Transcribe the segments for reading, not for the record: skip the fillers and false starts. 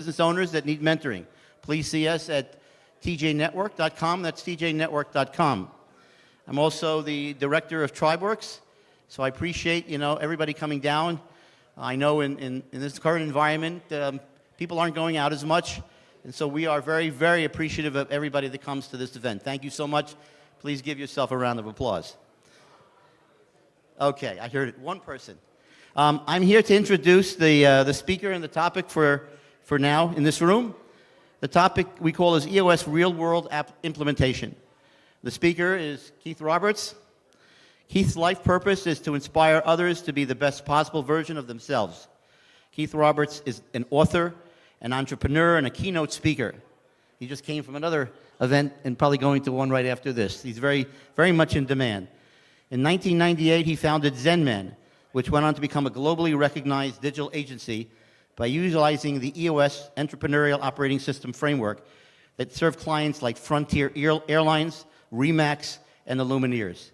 business owners that need mentoring. Please see us at tjnetwork.com. That's tjnetwork.com. I'm also the director of TribeWorks, so I appreciate everybody coming down. I know in this current environment, people aren't going out as much, and so we are very, very appreciative of everybody that comes to this event. Thank you so much. Please give yourself a round of applause. Okay, I heard it. One person. I'm here to introduce the speaker and the topic for now in this room. The topic we call is EOS Real-World Implementation. The speaker is Keith Roberts. Keith's life purpose is to inspire others to be the best possible version of themselves. Keith Roberts is an author, an entrepreneur, and a keynote speaker. He just came from another event and probably going to one right after this. He's very, very much in demand. In 1998, he founded ZenMan, which went on to become a globally recognized digital agency by utilizing the EOS Entrepreneurial Operating System framework that served clients like Frontier Airlines, Remax, and the Lumineers.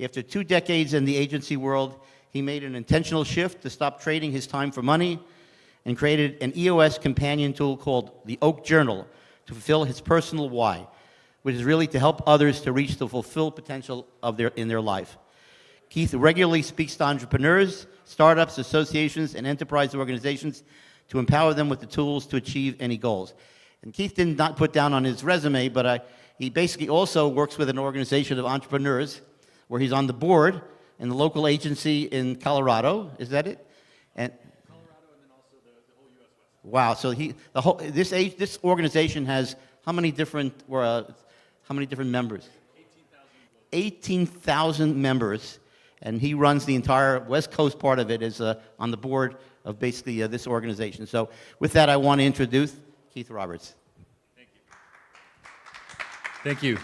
After 2 decades in the agency world, he made an intentional shift to stop trading his time for money and created an EOS companion tool called the Oak Journal to fulfill his personal why, which is really to help others to reach the fulfilled potential in their life. Keith regularly speaks to entrepreneurs, startups, associations, and enterprise organizations to empower them with the tools to achieve any goals. And Keith did not put down on his resume, but he basically also works with an organization of entrepreneurs where he's on the board in the local agency in Colorado. Is that it? And Colorado, and then also the whole U.S. West. Wow. So this organization has how many different members? 18,000 members, and he runs the entire West Coast part of it. Is on the board of basically this organization. So with that, I want to introduce Keith Roberts. Thank you. Thank you.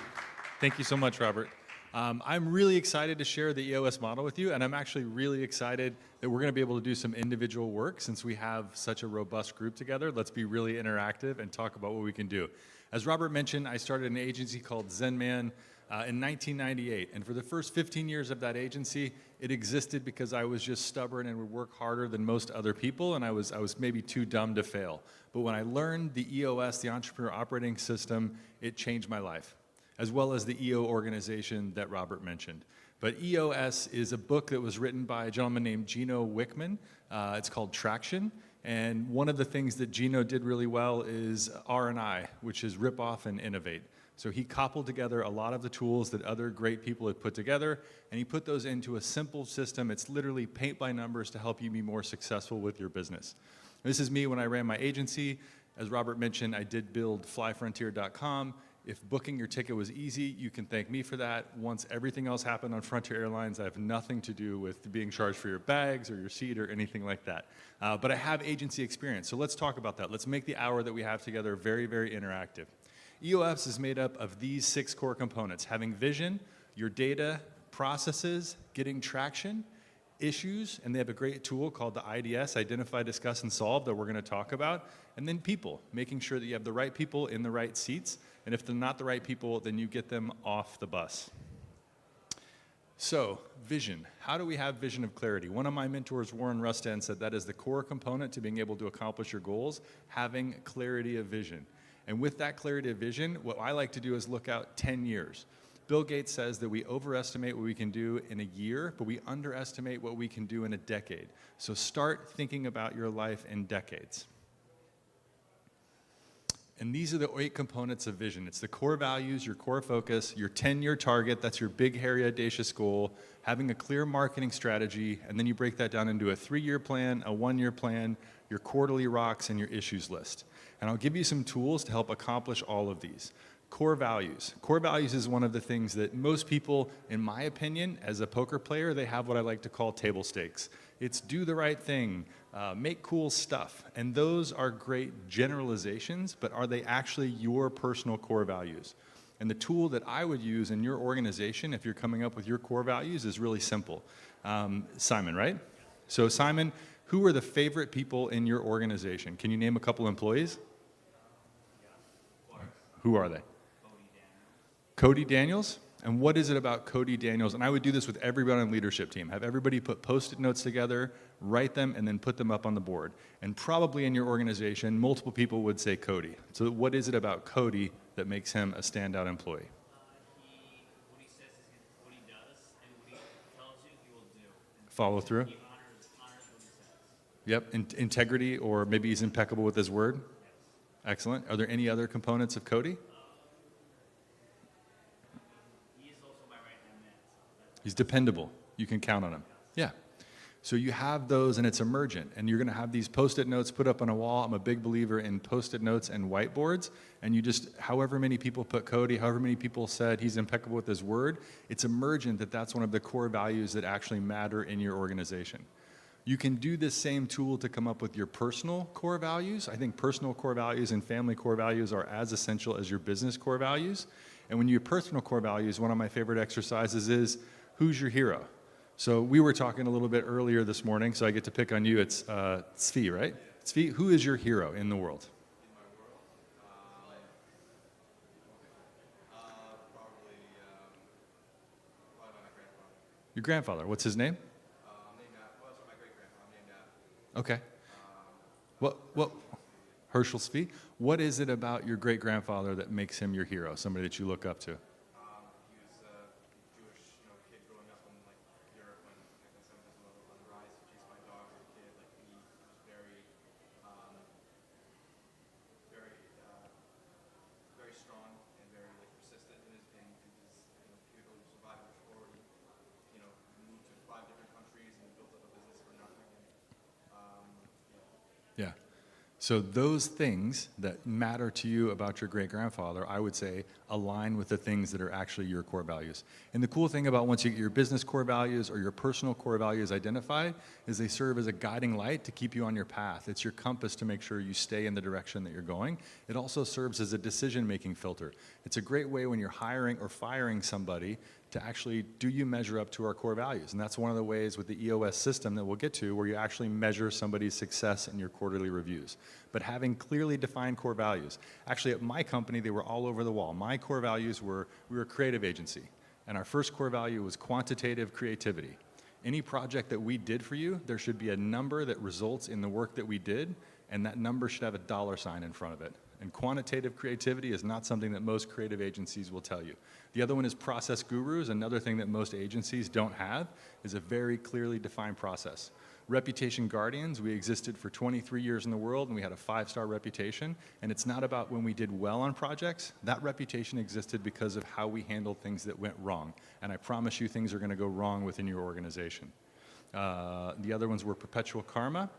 Thank you so much, Robert. I'm really excited to share the EOS model with you, and I'm actually really excited that we're going to be able to do some individual work since we have such a robust group together. Let's be really interactive and talk about what we can do. As Robert mentioned, I started an agency called ZenMan in 1998, and for the first 15 years of that agency, it existed because I was just stubborn and would work harder than most other people, and I was maybe too dumb to fail. But when I learned the EOS, the Entrepreneur Operating System, it changed my life, as well as the EO organization that Robert mentioned. But EOS is a book that was written by a gentleman named Gino Wickman. It's called Traction. And one of the things that Gino did really well is R&I, which is rip off and innovate. So he cobbled together a lot of the tools that other great people had put together, and he put those into a simple system. It's literally paint by numbers to help you be more successful with your business. This is me when I ran my agency. As Robert mentioned, I did build flyfrontier.com. If booking your ticket was easy, you can thank me for that. Once everything else happened on Frontier Airlines, I have nothing to do with being charged for your bags or your seat or anything like that. But I have agency experience, so let's talk about that. Let's make the hour that we have together very, very interactive. EOS is made up of these 6 core components: having vision, your data, processes, getting traction, issues, and they have a great tool called the IDS, Identify, Discuss, and Solve, that we're going to talk about, and then people, making sure that you have the right people in the right seats, and if they're not the right people, then you get them off the bus. So, vision. How do we have vision of clarity? One of my mentors, Warren Rustand, said that is the core component to being able to accomplish your goals, having clarity of vision. And with that clarity of vision, what I like to do is look out 10 years. Bill Gates says that we overestimate what we can do in a year, but we underestimate what we can do in a decade. So start thinking about your life in decades. And these are the 8 components of vision. It's the core values, your core focus, your 10-year target, that's your big, hairy, audacious goal, having a clear marketing strategy, and then you break that down into a 3-year plan, a 1-year plan, your quarterly rocks, and your issues list. And I'll give you some tools to help accomplish all of these. Core values. Core values is one of the things that most people, in my opinion, as a poker player, they have what I like to call table stakes. It's do the right thing, make cool stuff. And those are great generalizations, but are they actually your personal core values? And the tool that I would use in your organization, if you're coming up with your core values, is really simple. Simon, right? So Simon, who are the favorite people in your organization? Can you name a couple employees? Who are they? Cody Daniels. And what is it about Cody Daniels? And I would do this with everybody on the leadership team. Have everybody put Post-it notes together, write them, and then put them up on the board. And probably in your organization, multiple people would say Cody. So what is it about Cody that makes him a standout employee? What he says is what he does, and what he tells you, he will do. And Follow through? he honors what he says. Yep, integrity, or maybe he's impeccable with his word. Excellent. Are there any other components of Cody? He is also my right-hand man. So that's He's dependable. You can count on him. Yeah. So you have those, and it's emergent. And you're going to have these Post-it notes put up on a wall. I'm a big believer in Post-it notes and whiteboards. And you just, however many people put Cody, however many people said he's impeccable with his word, it's emergent that that's one of the core values that actually matter in your organization. You can do this same tool to come up with your personal core values. I think personal core values and family core values are as essential as your business core values. And when you have personal core values, one of my favorite exercises is, who's your hero? So we were talking a little bit earlier this morning, so I get to pick on you. It's Tzvi, right? Tzvi, who is your hero in the world? In my world, probably my grandfather. Your grandfather. What's his name? I'm named after, well, it's my great-grandfather. I'm named after. Okay. What? Herschel Tzvi. What is it about your great-grandfather that makes him your hero, somebody that you look up to? He was a Jewish, kid growing up in Europe when anti-Semitism was on the rise. He chased my dog as a kid. He was very, very strong and very persistent in his he was a survivor before he, moved to 5 different countries and built up a business for nothing. Yeah. So those things that matter to you about your great-grandfather, I would say, align with the things that are actually your core values. And the cool thing about once you get your business core values or your personal core values identified is they serve as a guiding light to keep you on your path. It's your compass to make sure you stay in the direction that you're going. It also serves as a decision-making filter. It's a great way when you're hiring or firing somebody to actually, do you measure up to our core values? And that's one of the ways with the EOS system that we'll get to where you actually measure somebody's success in your quarterly reviews. But having clearly defined core values. Actually, at my company, they were all over the wall. My core values were, we were a creative agency. And our first core value was quantitative creativity. Any project that we did for you, there should be a number that results in the work that we did, and that number should have a dollar sign in front of it. And quantitative creativity is not something that most creative agencies will tell you. The other one is process gurus. Another thing that most agencies don't have is a very clearly defined process. Reputation Guardians, we existed for 23 years in the world and we had a 5-star reputation. And it's not about when we did well on projects. That reputation existed because of how we handled things that went wrong. And I promise you things are going to go wrong within your organization. The other ones were Perpetual Karma.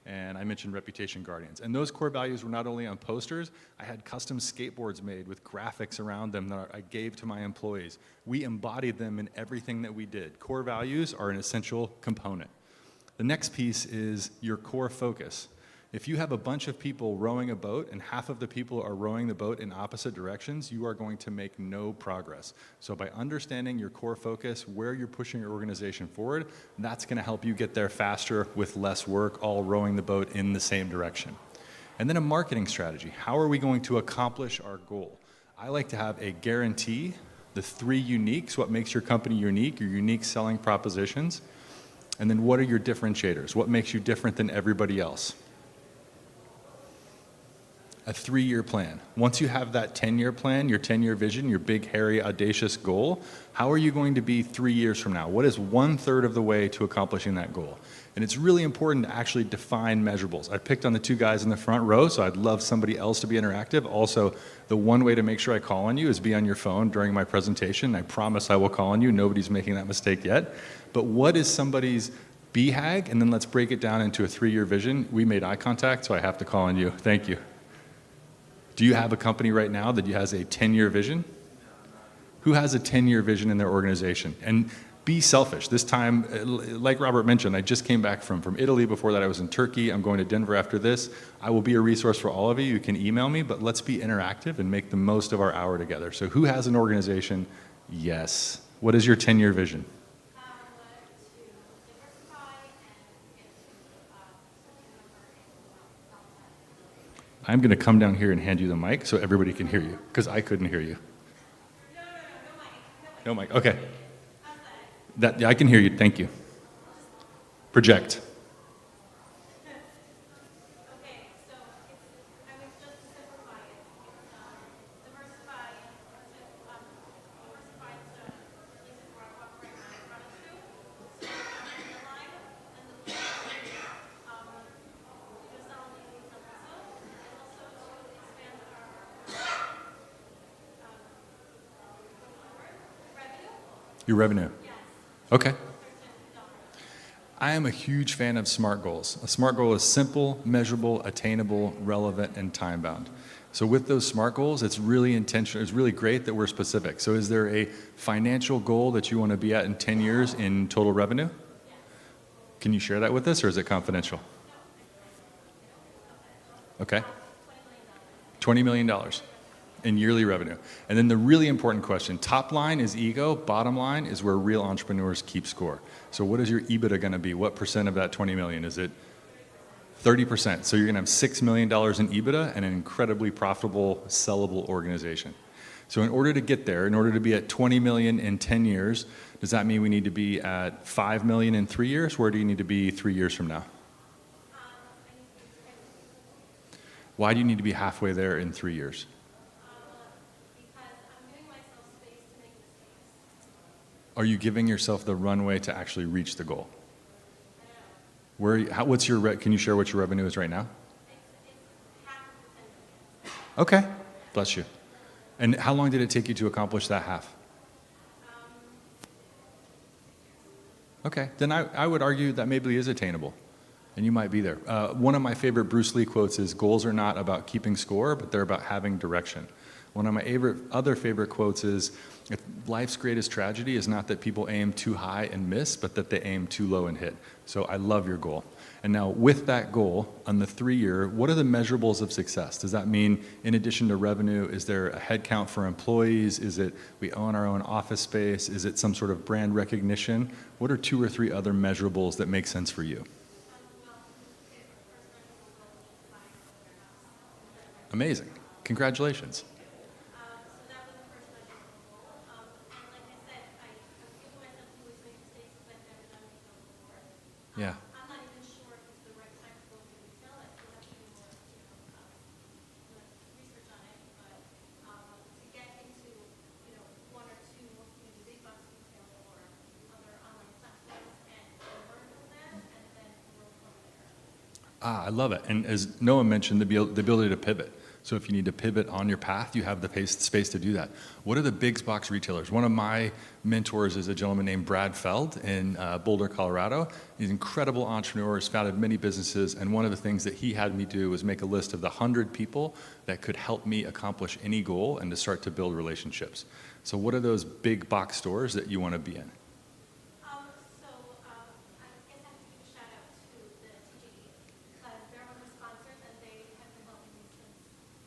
And I mentioned Reputation Guardians. And those core values were not only on posters, I had custom skateboards made with graphics around them that I gave to my employees. We embodied them in everything that we did. Core values are an essential component. The next piece is your core focus. If you have a bunch of people rowing a boat and half of the people are rowing the boat in opposite directions, you are going to make no progress. So by understanding your core focus, where you're pushing your organization forward, that's going to help you get there faster with less work, all rowing the boat in the same direction. And then a marketing strategy. How are we going to accomplish our goal? I like to have a guarantee, the 3 uniques, what makes your company unique, your unique selling propositions, and then what are your differentiators? What makes you different than everybody else? A 3-year plan. Once you have that 10-year plan, your 10-year vision, your big, hairy, audacious goal, how are you going to be 3 years from now? What is 1/3 of the way to accomplishing that goal? And it's really important to actually define measurables. I picked on the 2 guys in the front row, so I'd love somebody else to be interactive. Also, the one way to make sure I call on you is be on your phone during my presentation. I promise I will call on you. Nobody's making that mistake yet. But what is somebody's BHAG? And then let's break it down into a 3-year vision. We made eye contact, so I have to call on you. Thank you. Do you have a company right now that has a 10-year vision? Who has a 10-year vision in their organization? And be selfish. This time, like Robert mentioned, I just came back from Italy. Before that, I was in Turkey. I'm going to Denver after this. I will be a resource for all of you. You can email me, but let's be interactive and make the most of our hour together. So who has an organization? Yes. What is your 10-year vision? I'm going to come down here and hand you the mic so everybody can hear you, because I couldn't hear you. No, mic. No mic. Okay. That, yeah, I can hear you. Thank you. Project. Okay, so I mean, just to simplify it, diversify, diversify the places where I operate my products to. So the line and the just not only to sell myself, and also to expand our revenue. Your revenue. Yes, Okay. $13. I am a huge fan of SMART goals. A SMART goal is simple, measurable, attainable, relevant, and time bound. So with those SMART goals, it's really intentional. It's really great that we're specific. So is there a financial goal that you want to be at in 10 years in total revenue? Can you share that with us, or is it confidential? Okay. $20 million in yearly revenue. And then the really important question, top line is ego, bottom line is where real entrepreneurs keep score. So what is your EBITDA going to be? What percent of that 20 million? Is it 30%? So you're going to have $6 million in EBITDA and an incredibly profitable, sellable organization. So in order to get there, in order to be at 20 million in 10 years, does that mean we need to be at 5 million in 3 years? Where do you need to be 3 years from now? Why do you need to be halfway there in 3 years? Because I'm giving myself space to make mistakes. Are you giving yourself the runway to actually reach the goal? What's your, can you share what your revenue is right now? It's half of the 10 million. Okay, bless you. And how long did it take you to accomplish that half? Okay, then I would argue that maybe is attainable, and you might be there. One of my favorite Bruce Lee quotes is, goals are not about keeping score, but they're about having direction. One of my other favorite quotes is, if life's greatest tragedy is not that people aim too high and miss, but that they aim too low and hit. So I love your goal. And now with that goal, on the 3-year, what are the measurables of success? Does that mean, in addition to revenue, is there a head count for employees? Is it we own our own office space? Is it some sort of brand recognition? What are 2 or 3 other measurables that make sense for you? Amazing. Congratulations. So that was the first measurable goal. And like I said, I'm giving myself to make mistakes because I've never done retail before. Yeah. I'm not even sure if it's the right time to go into retail. I still have to do more, research on it. But to get into, 1 or 2, big box retail or other online platforms and learn from them and then grow from there. I love it. And as Noah mentioned, the ability to pivot. So if you need to pivot on your path, you have the space to do that. What are the big box retailers? One of my mentors is a gentleman named Brad Feld in Boulder, Colorado. He's an incredible entrepreneur, has founded many businesses, and one of the things that he had me do was make a list of the 100 people that could help me accomplish any goal and to start to build relationships. So what are those big box stores that you want to be in? I guess I have to give a shout out to the TGE because they're one of my sponsors and they have been helping me since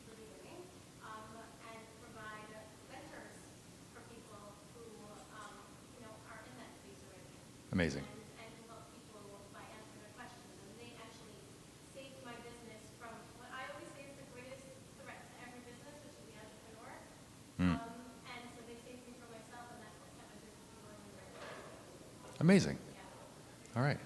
the beginning and provide mentors for people who are in that space already Amazing. and to help people by answering their questions. And they actually saved my business from what I always say is the greatest threat to every business, which is the entrepreneur. And so they saved me from myself, and that's what kept my business going right now. Amazing. All right.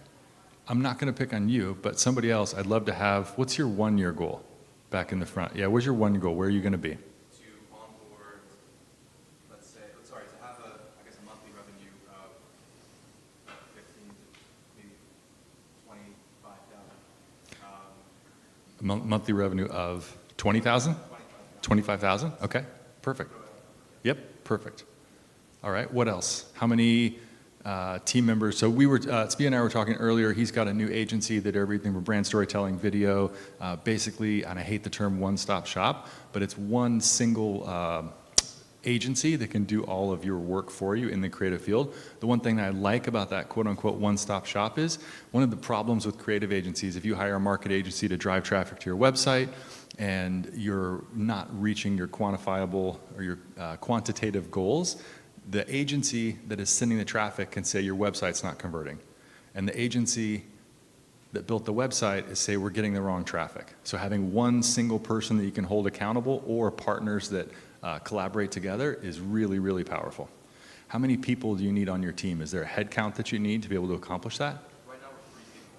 I'm not going to pick on you, but somebody else, I'd love to have, what's your 1-year goal back in the front? Yeah, where's your 1-year goal? Where are you going to be? To onboard, to have a monthly revenue of 15 to maybe 25,000. Monthly revenue of 20,000? 25,000? Okay, perfect. Yep, perfect. All right, what else? How many team members? So we were, Spi and I were talking earlier, he's got a new agency that everything from brand storytelling, video, basically, and I hate the term one-stop shop, but it's one single agency that can do all of your work for you in the creative field. The one thing that I like about that quote-unquote one-stop shop is one of the problems with creative agencies, if you hire a market agency to drive traffic to your website and you're not reaching your quantifiable or your quantitative goals, the agency that is sending the traffic can say your website's not converting. And the agency that built the website is say we're getting the wrong traffic. So having one single person that you can hold accountable or partners that collaborate together is really, really powerful. How many people do you need on your team? Is there a head count that you need to be able to accomplish that? Right now, we're 3 people.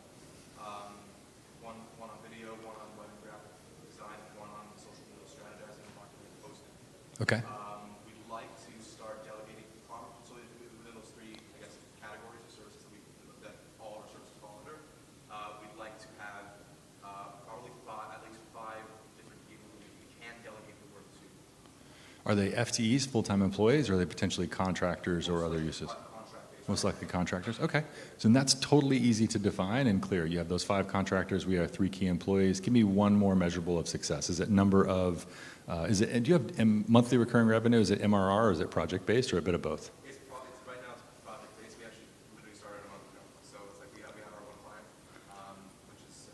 One on video, one on web and graphic design, one on social media strategizing, marketing, and posting. Okay. We'd like to start delegating so within those 3, I guess, categories of services that all our services fall under. We'd like to have probably at least 5 different people who we can delegate the work to. Are they FTEs, full-time employees, or are they potentially contractors or other uses? Contract-based. Most likely contractors. Okay. So that's totally easy to define and clear. You have those 5 contractors. We have 3 key employees. Give me one more measurable of success. Is it number of, do you have monthly recurring revenue? Is it MRR or is it project-based or a bit of both? Right now it's project-based. We actually literally started a month ago. So it's like we have our one client, which is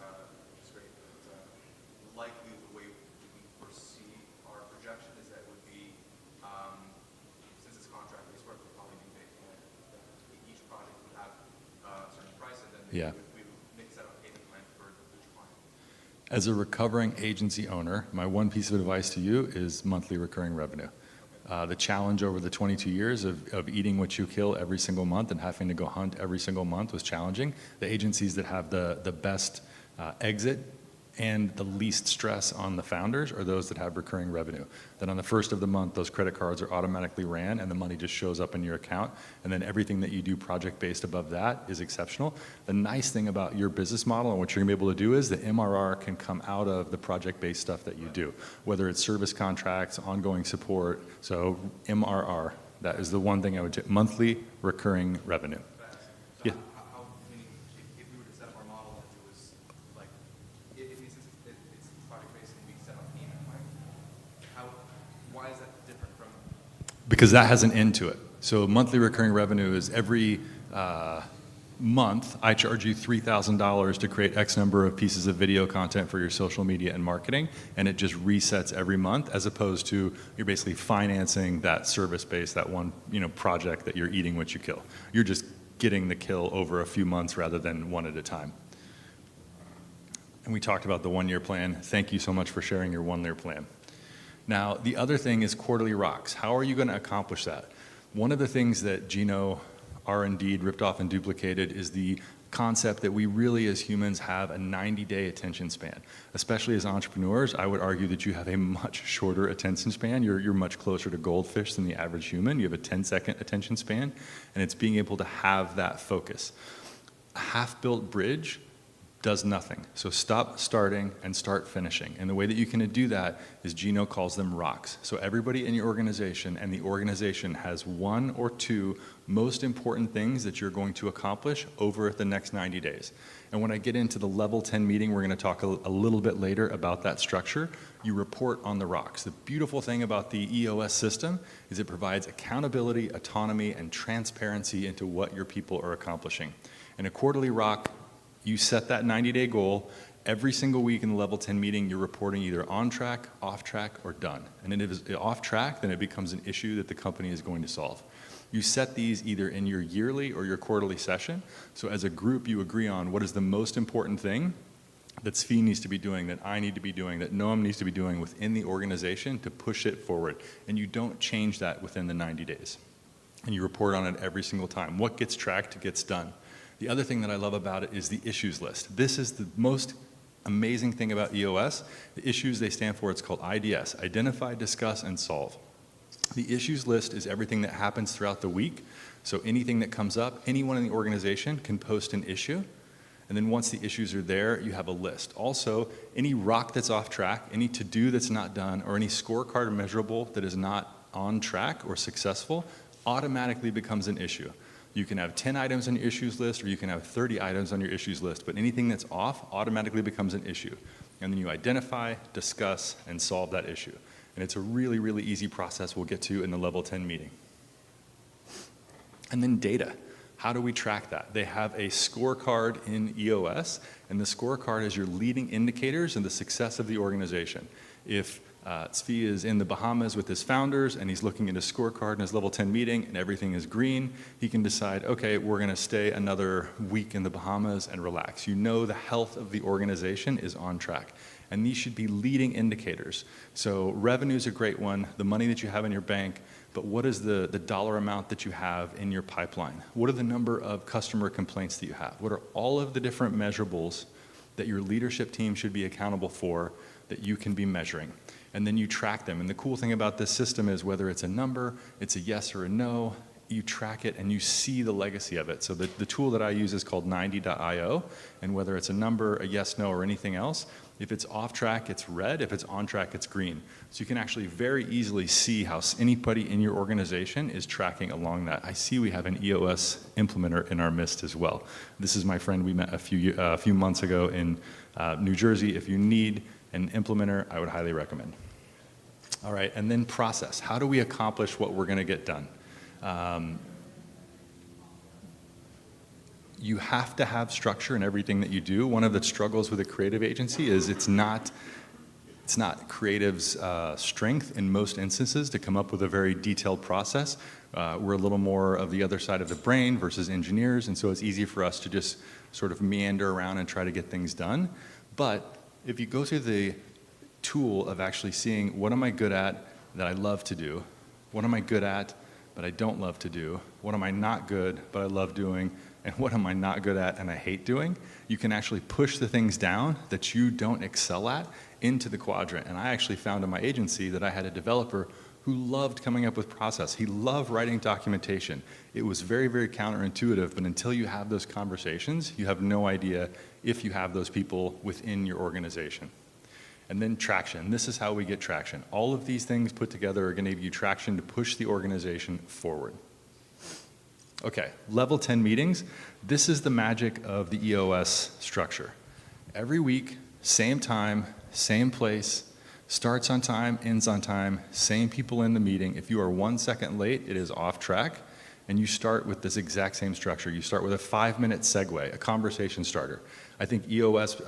great. But, likely the way we foresee our projection is that it would be, since it's contract-based work, we'll probably be making each project would have a certain price, and then Yeah. we would make set up a payment plan for each client. As a recovering agency owner, my one piece of advice to you is monthly recurring revenue. The challenge over the 22 years of eating what you kill every single month and having to go hunt every single month was challenging. The agencies that have the best exit and the least stress on the founders are those that have recurring revenue. That on the first of the month, those credit cards are automatically ran and the money just shows up in your account. And then everything that you do project-based above that is exceptional. The nice thing about your business model and what you're gonna be able to do is the MRR can come out of the project-based stuff that you do, whether it's service contracts, ongoing support. So MRR, that is the one thing I would, monthly recurring revenue. So Yeah. how meaning if we were to set up our model that it was like, since it's project-based and we set up payment plan, why is that different from? Because that has an end to it. So monthly recurring revenue is every month I charge you $3,000 to create X number of pieces of video content for your social media and marketing, and it just resets every month, as opposed to you're basically financing that service base, that one project that you're eating what you kill. You're just getting the kill over a few months rather than one at a time. And we talked about the 1-year plan. Thank you so much for sharing your 1-year plan. Now, the other thing is quarterly rocks. How are you going to accomplish that? One of the things that Gino R&D'd, ripped off and duplicated, is the concept that we really as humans have a 90-day attention span. Especially as entrepreneurs, I would argue that you have a much shorter attention span. You're much closer to goldfish than the average human. You have a 10-second attention span, and it's being able to have that focus. A half-built bridge does nothing. So stop starting and start finishing. And the way that you can do that is Gino calls them rocks. So everybody in your organization and the organization has 1 or 2 most important things that you're going to accomplish over the next 90 days. And when I get into the level 10 meeting, we're going to talk a little bit later about that structure. You report on the rocks. The beautiful thing about the EOS system is it provides accountability, autonomy, and transparency into what your people are accomplishing. And a quarterly rock, you set that 90-day goal. Every single week in the level 10 meeting, you're reporting either on track, off track, or done. And if it's off track, then it becomes an issue that the company is going to solve. You set these either in your yearly or your quarterly session. So as a group, you agree on what is the most important thing that Svi needs to be doing, that I need to be doing, that Noam needs to be doing within the organization to push it forward. And you don't change that within the 90 days. And you report on it every single time. What gets tracked gets done. The other thing that I love about it is the issues list. This is the most amazing thing about EOS. The issues they stand for, it's called IDS, Identify, Discuss, and Solve. The issues list is everything that happens throughout the week. So anything that comes up, anyone in the organization can post an issue. And then once the issues are there, you have a list. Also, any rock that's off track, any to-do that's not done, or any scorecard or measurable that is not on track or successful automatically becomes an issue. You can have 10 items on your issues list, or you can have 30 items on your issues list, but anything that's off automatically becomes an issue. And then you identify, discuss, and solve that issue. And it's a really, really easy process we'll get to in the level 10 meeting. And then data. How do we track that? They have a scorecard in EOS, and the scorecard is your leading indicators and the success of the organization. If Svi is in the Bahamas with his founders and he's looking at his scorecard in his level 10 meeting and everything is green, he can decide, okay, we're going to stay another week in the Bahamas and relax. You know the health of the organization is on track. And these should be leading indicators. So revenue is a great one, the money that you have in your bank, but what is the dollar amount that you have in your pipeline? What are the number of customer complaints that you have? What are all of the different measurables that your leadership team should be accountable for that you can be measuring? And then you track them. And the cool thing about this system is whether it's a number, it's a yes or a no, you track it and you see the legacy of it. So the tool that I use is called 90.io, and whether it's a number, a yes, no, or anything else, if it's off track, it's red. If it's on track, it's green. So you can actually very easily see how anybody in your organization is tracking along that. I see we have an EOS implementer in our midst as well. This is my friend we met a few months ago in New Jersey. If you need an implementer, I would highly recommend. All right, and then process. How do we accomplish what we're going to get done? You have to have structure in everything that you do. One of the struggles with a creative agency is it's not creative's strength in most instances to come up with a very detailed process. We're a little more of the other side of the brain versus engineers, and so it's easy for us to just sort of meander around and try to get things done. But if you go through the tool of actually seeing what am I good at that I love to do, what am I good at but I don't love to do, what am I not good but I love doing, and what am I not good at and I hate doing, you can actually push the things down that you don't excel at into the quadrant. And I actually found in my agency that I had a developer who loved coming up with process. He loved writing documentation. It was very, very counterintuitive, but until you have those conversations, you have no idea if you have those people within your organization. And then traction. This is how we get traction. All of these things put together are going to give you traction to push the organization forward. Okay, level 10 meetings. This is the magic of the EOS structure. Every week, same time, same place, starts on time, ends on time, same people in the meeting. If you are 1 second late, it is off track. And you start with this exact same structure. You start with a 5-minute segue, a conversation starter. I think EOS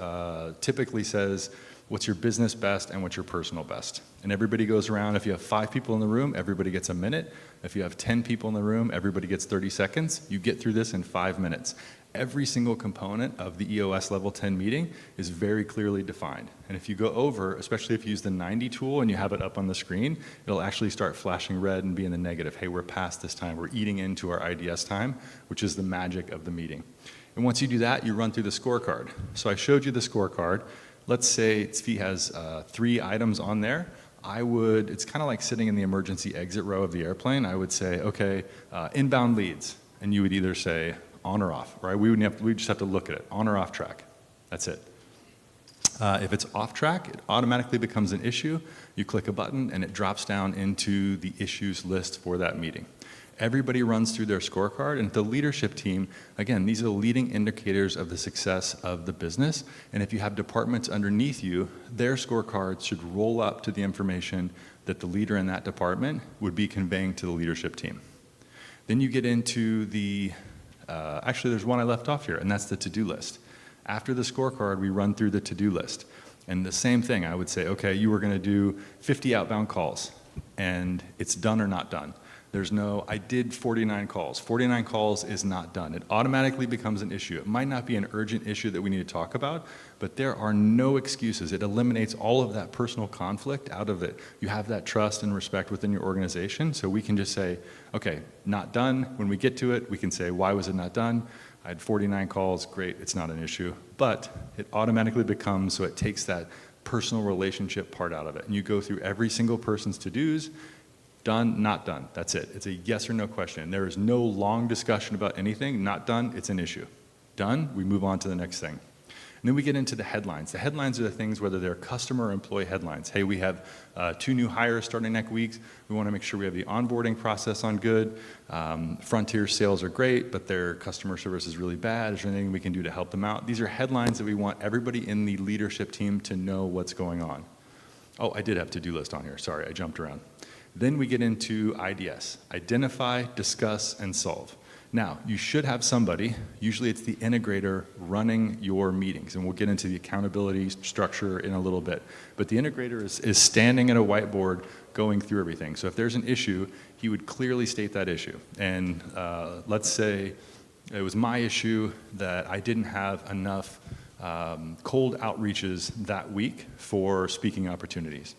typically says, what's your business best and what's your personal best? And everybody goes around. If you have 5 people in the room, everybody gets a minute. If you have 10 people in the room, everybody gets 30 seconds. You get through this in 5 minutes. Every single component of the EOS level 10 meeting is very clearly defined. And if you go over, especially if you use the 90 tool and you have it up on the screen, it'll actually start flashing red and be in the negative. Hey, we're past this time. We're eating into our IDS time, which is the magic of the meeting. And once you do that, you run through the scorecard. So I showed you the scorecard. Let's say Tzvi has 3 items on there. It's kind of like sitting in the emergency exit row of the airplane. I would say, okay, inbound leads. And you would either say on or off, right? We just have to look at it, on or off track. That's it. If it's off track, it automatically becomes an issue. You click a button and it drops down into the issues list for that meeting. Everybody runs through their scorecard, and the leadership team, again, these are the leading indicators of the success of the business. And if you have departments underneath you, their scorecards should roll up to the information that the leader in that department would be conveying to the leadership team. Then you get into actually there's one I left off here, and that's the to-do list. After the scorecard, we run through the to-do list. And the same thing, I would say, okay, you were going to do 50 outbound calls, and it's done or not done. There's no, I did 49 calls. 49 calls is not done. It automatically becomes an issue. It might not be an urgent issue that we need to talk about, but there are no excuses. It eliminates all of that personal conflict out of it. You have that trust and respect within your organization, so we can just say, okay, not done. When we get to it, we can say, why was it not done? I had 49 calls, great, it's not an issue. But it automatically becomes, so it takes that personal relationship part out of it. And you go through every single person's to-dos, done, not done, that's it. It's a yes or no question. There is no long discussion about anything. Not done, it's an issue. Done, we move on to the next thing. And then we get into the headlines. The headlines are the things, whether they're customer or employee headlines. Hey, we have 2 new hires starting next week. We want to make sure we have the onboarding process on good. Frontier sales are great, but their customer service is really bad. Is there anything we can do to help them out? These are headlines that we want everybody in the leadership team to know what's going on. Oh, I did have to-do list on here. Sorry, I jumped around. Then we get into IDS, identify, discuss, and solve. Now, you should have somebody, usually it's the integrator running your meetings, and we'll get into the accountability structure in a little bit. But the integrator is standing at a whiteboard going through everything. So if there's an issue, he would clearly state that issue. And let's say it was my issue that I didn't have enough cold outreaches that week for speaking opportunities.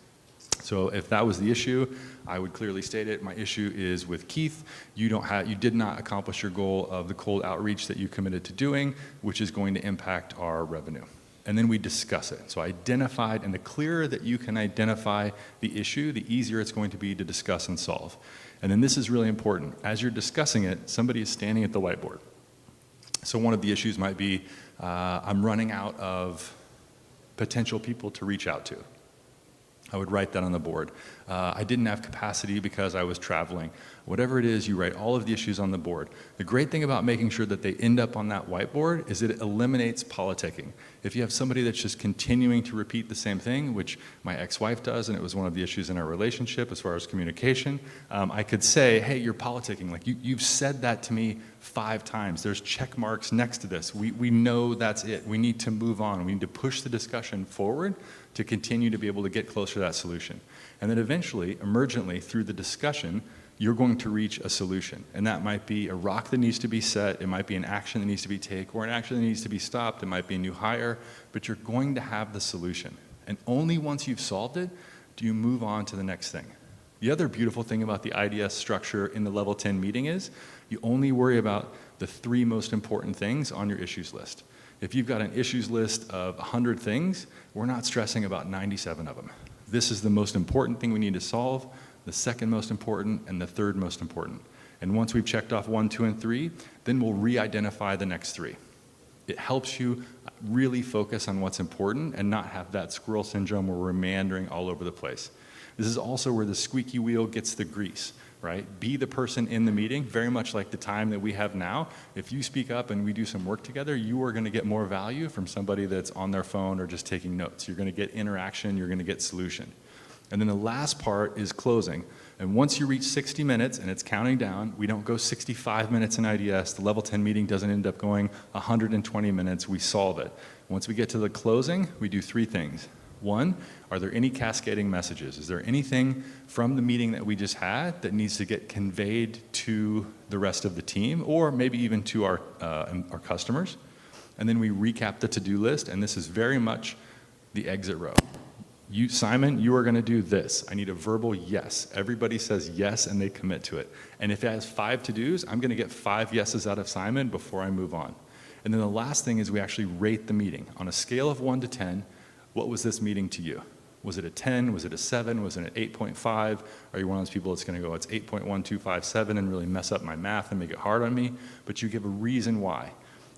So if that was the issue, I would clearly state it. My issue is with Keith. You did not accomplish your goal of the cold outreach that you committed to doing, which is going to impact our revenue. And then we discuss it. So identified, and the clearer that you can identify the issue, the easier it's going to be to discuss and solve. And then this is really important. As you're discussing it, somebody is standing at the whiteboard. So one of the issues might be, I'm running out of potential people to reach out to. I would write that on the board. I didn't have capacity because I was traveling. Whatever it is, you write all of the issues on the board. The great thing about making sure that they end up on that whiteboard is that it eliminates politicking. If you have somebody that's just continuing to repeat the same thing, which my ex-wife does, and it was one of the issues in our relationship as far as communication, I could say, hey, you're politicking. Like you've said that to me 5 times. There's check marks next to this. We know that's it. We need to move on. We need to push the discussion forward to continue to be able to get closer to that solution. And then eventually, emergently, through the discussion, you're going to reach a solution. And that might be a rock that needs to be set, it might be an action that needs to be taken, or an action that needs to be stopped, it might be a new hire, but you're going to have the solution. And only once you've solved it, do you move on to the next thing. The other beautiful thing about the IDS structure in the level 10 meeting is, you only worry about the 3 most important things on your issues list. If you've got an issues list of 100 things, we're not stressing about 97 of them. This is the most important thing we need to solve, the second most important, and the third most important. And once we've checked off 1, 2, and 3, then we'll re-identify the next 3. It helps you really focus on what's important and not have that squirrel syndrome where we're meandering all over the place. This is also where the squeaky wheel gets the grease. Right? Be the person in the meeting, very much like the time that we have now. If you speak up and we do some work together, you are going to get more value from somebody that's on their phone or just taking notes. You're going to get interaction, you're going to get solution. And then the last part is closing. And once you reach 60 minutes and it's counting down, we don't go 65 minutes in IDS. The level 10 meeting doesn't end up going 120 minutes. We solve it. Once we get to the closing, we do 3 things. 1, are there any cascading messages? Is there anything from the meeting that we just had that needs to get conveyed to the rest of the team, or maybe even to our customers? And then we recap the to-do list, and this is very much the exit row. You, Simon, you are going to do this. I need a verbal yes. Everybody says yes, and they commit to it. And if it has 5 to-dos, I'm going to get 5 yeses out of Simon before I move on. And then the last thing is we actually rate the meeting. On a scale of 1 to 10, what was this meeting to you? Was it a 10? Was it a 7? Was it an 8.5? Are you one of those people that's going to go, it's 8.1257 and really mess up my math and make it hard on me? But you give a reason why.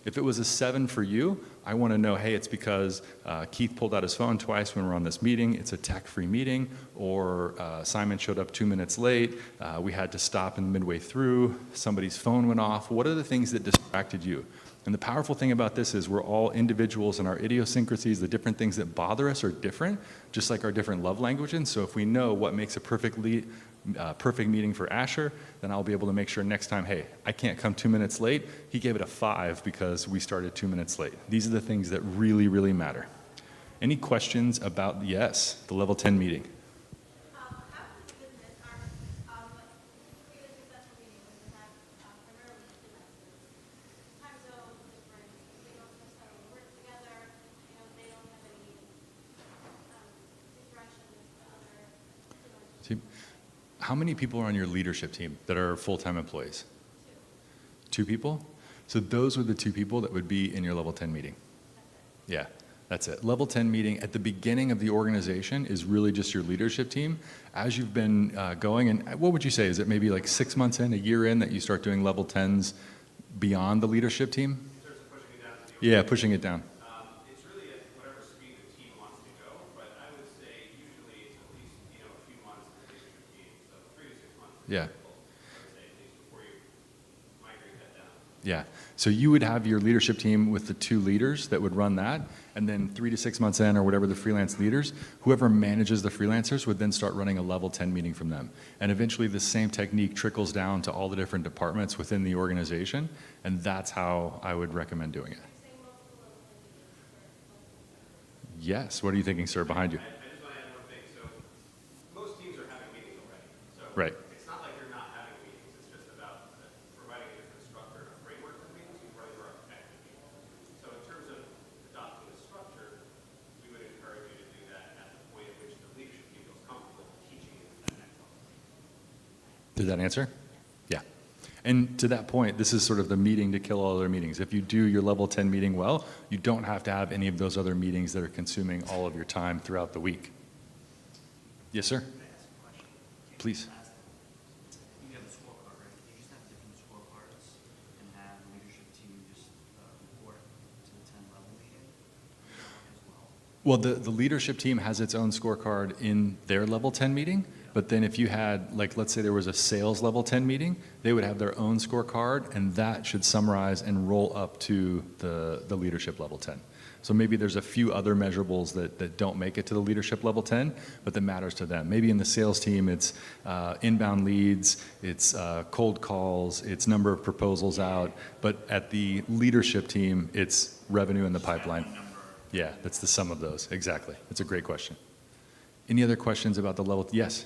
If it was a 7 for you, I want to know, hey, it's because Keith pulled out his phone twice when we were on this meeting, it's a tech-free meeting, or Simon showed up 2 minutes late, we had to stop in midway through, somebody's phone went off. What are the things that distracted you? And the powerful thing about this is we're all individuals, and our idiosyncrasies, the different things that bother us are different, just like our different love languages. So if we know what makes a perfect meeting for Asher, then I'll be able to make sure next time, hey, I can't come 2 minutes late. He gave it a 5 because we started 2 minutes late. These are the things that really, really matter. Any questions about, yes, the level 10 meeting? How does the business, our previous successful meetings have primarily utilized time zones, different, they don't necessarily work together, you know, they don't have any interactions with other, See, how many people are on your leadership team that are full-time employees? 2 people? So those are the 2 people that would be in your level 10 meeting. Yeah, that's it. Level 10 meeting at the beginning of the organization is really just your leadership team. As you've been going, and what would you say? Is it maybe like 6 months in, a year in, that you start doing level 10s beyond the leadership team? In terms of pushing it down to the Yeah, pushing it down. It's really at whatever speed the team wants to go, but I would say usually it's at least, a few months in the leadership team, so 3 to 6 months. Yeah. I would say, at least before you migrate that down. Yeah. So you would have your leadership team with the 2 leaders that would run that, and then 3 to 6 months in, or whatever the freelance leaders, whoever manages the freelancers would then start running a level 10 meeting from them. And eventually the same technique trickles down to all the different departments within the organization, and that's how I would recommend doing it. Yes. What are you thinking, sir, behind you? I just want to add one thing. So most teams are having meetings already. So Right. it's not like you're not having meetings. It's just about providing a different structure and a framework for meetings. You probably are active meetings. So in terms of adopting the Did that answer? Yeah. And to that point, this is sort of the meeting to kill all other meetings. If you do your level 10 meeting well, you don't have to have any of those other meetings that are consuming all of your time throughout the week. Yes, sir? Please. You have a scorecard, right? You just have different scorecards and have the leadership team just report to the 10 level meeting as well. Well, the leadership team has its own scorecard in their level 10 meeting, but then if you had, like, let's say there was a sales level 10 meeting, they would have their own scorecard, and that should summarize and roll up to the leadership level 10. So maybe there's a few other measurables that don't make it to the leadership level 10, but that matters to them. Maybe in the sales team, it's inbound leads, it's cold calls, it's number of proposals out, but at the leadership team, it's revenue in the pipeline. Yeah, that's the sum of those, exactly. That's a great question. Any other questions about the level? Yes?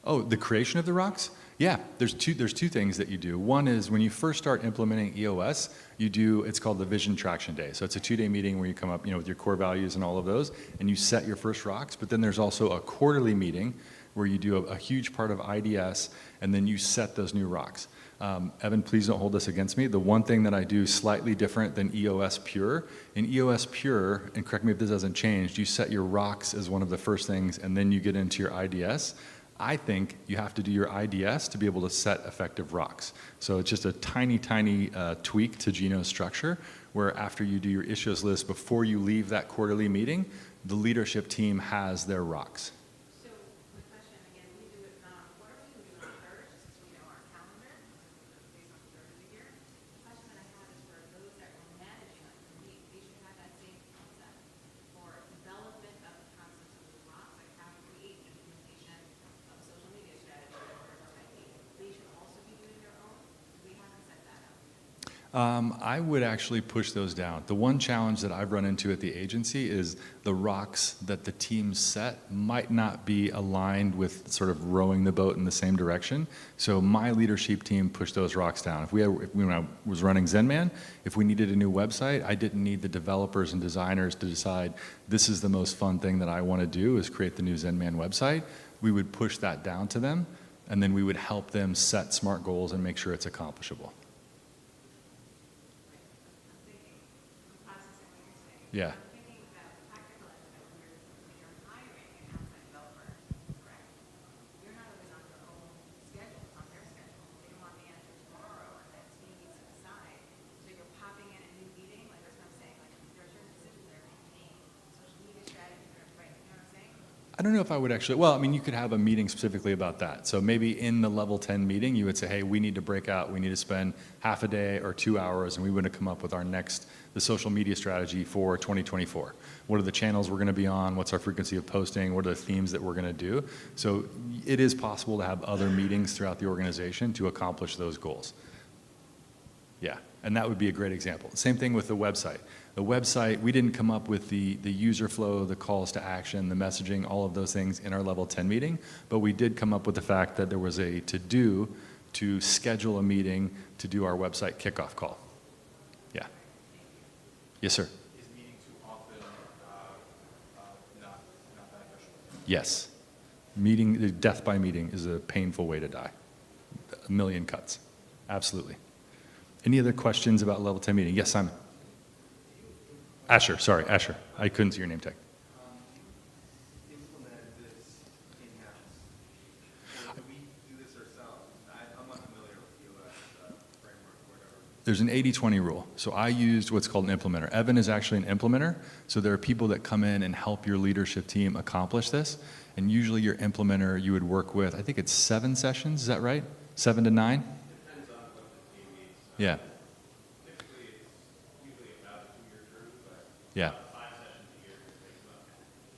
Oh, the creation of the rocks? Yeah, there's two things that you do. One is when you first start implementing EOS, you do, it's called the Vision Traction Day. So it's a 2-day meeting where you come up, with your core values and all of those, and you set your first rocks. But then there's also a quarterly meeting where you do a huge part of IDS, and then you set those new rocks. Evan, please don't hold this against me. The one thing that I do slightly different than EOS Pure, in EOS Pure, and correct me if this hasn't changed, you set your rocks as one of the first things, and then you get into your IDS. I think you have to do your IDS to be able to set effective rocks. So it's just a tiny, tiny tweak to Geno's structure, where after you do your issues list, before you leave that quarterly meeting, the leadership team has their rocks. So the question, again, we do it not quarterly, we do it on thirds, just so we know our calendar, based on the third of the year. The question that I have is for those that were managing us, they should have that same concept for development of the concepts of the rocks, like how to create implementation of social media strategy or whatever it might be. They should also be doing their own. We haven't set that up. I would actually push those down. The one challenge that I've run into at the agency is the rocks that the team set might not be aligned with sort of rowing the boat in the same direction. So my leadership team pushed those rocks down. When I was running Zenman, if we needed a new website, I didn't need the developers and designers to decide this is the most fun thing that I want to do is create the new Zenman website. We would push that down to them, and then we would help them set SMART goals and make sure it's accomplishable. Yeah. I'm thinking about the practical aspect when you're hiring an outside developer, correct? You're not always on your own schedule, it's on their schedule. They don't want the answer tomorrow, and that team needs to decide. So you're popping in a new meeting, like that's what I'm saying, like there are certain decisions that are being made. Social media strategy, right, you know what I'm saying? I don't know if I would actually, well, I mean, you could have a meeting specifically about that. So maybe in the level 10 meeting, you would say, hey, we need to break out, we need to spend half a day or 2 hours, and we want to come up with the social media strategy for 2024. What are the channels we're going to be on? What's our frequency of posting? What are the themes that we're going to do? So it is possible to have other meetings throughout the organization to accomplish those goals. Yeah, and that would be a great example. Same thing with the website. The website, we didn't come up with the user flow, the calls to action, the messaging, all of those things in our level 10 meeting, but we did come up with the fact that there was a to-do to schedule a meeting to do our website kickoff call. Yeah. Yes, sir. Is meeting too often not beneficial? Yes. Meeting, death by meeting is a painful way to die. A million cuts. Absolutely. Any other questions about level 10 meeting? Yes, Simon. Asher, sorry, Asher. I couldn't see your name tag. Implemented this in-house. Or do we do this ourselves? I'm not familiar with the EOS framework or whatever. There's an 80-20 rule. So I used what's called an implementer. Evan is actually an implementer. So there are people that come in and help your leadership team accomplish this. And usually your implementer, you would work with, I think it's 7 sessions, is that right? 7 to 9? Depends on what the team needs. Yeah. Typically, it's usually about a 2-year term, but Yeah. 5 sessions a year takes about.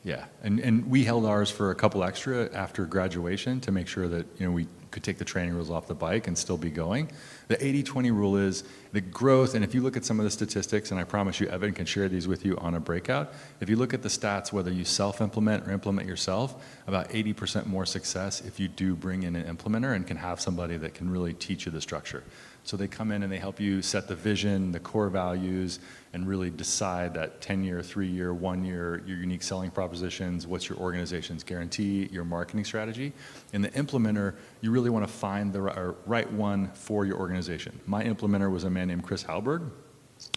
Yeah, and we held ours for a couple extra after graduation to make sure that we could take the training wheels off the bike and still be going. The 80-20 rule is the growth, and if you look at some of the statistics, and I promise you Evan can share these with you on a breakout, if you look at the stats, whether you self-implement or implement yourself, about 80% more success if you do bring in an implementer and can have somebody that can really teach you the structure. So they come in and they help you set the vision, the core values, and really decide that 10-year, 3-year, 1-year, your unique selling propositions, what's your organization's guarantee, your marketing strategy. And the implementer, you really want to find the right one for your organization. My implementer was a man named Chris Halberg,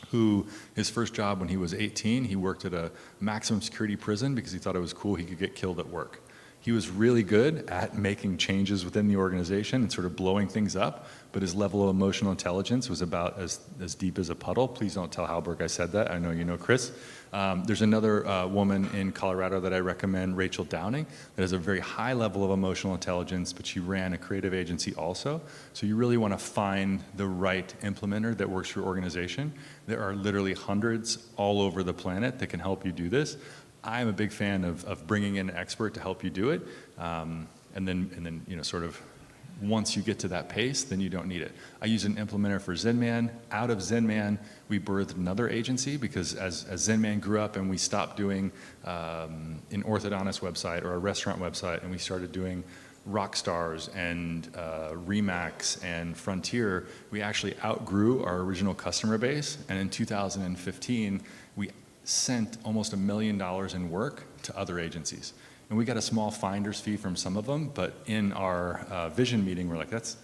who his first job when he was 18, he worked at a maximum security prison because he thought it was cool he could get killed at work. He was really good at making changes within the organization and sort of blowing things up, but his level of emotional intelligence was about as deep as a puddle. Please don't tell Halberg I said that. I know you know Chris. There's another woman in Colorado that I recommend, Rachel Downing, that has a very high level of emotional intelligence, but she ran a creative agency also. So you really want to find the right implementer that works for your organization. There are literally hundreds all over the planet that can help you do this. I'm a big fan of bringing in an expert to help you do it, and then you know, sort of once you get to that pace, then you don't need it. I use an implementer for Zenman. Out of Zenman, we birthed another agency because as Zenman grew up and we stopped doing an orthodontist website or a restaurant website, and we started doing Rockstars and Remax and Frontier, we actually outgrew our original customer base, and in 2015, we sent almost $1 million in work to other agencies. And we got a small finder's fee from some of them, but in our vision meeting, we're like, that's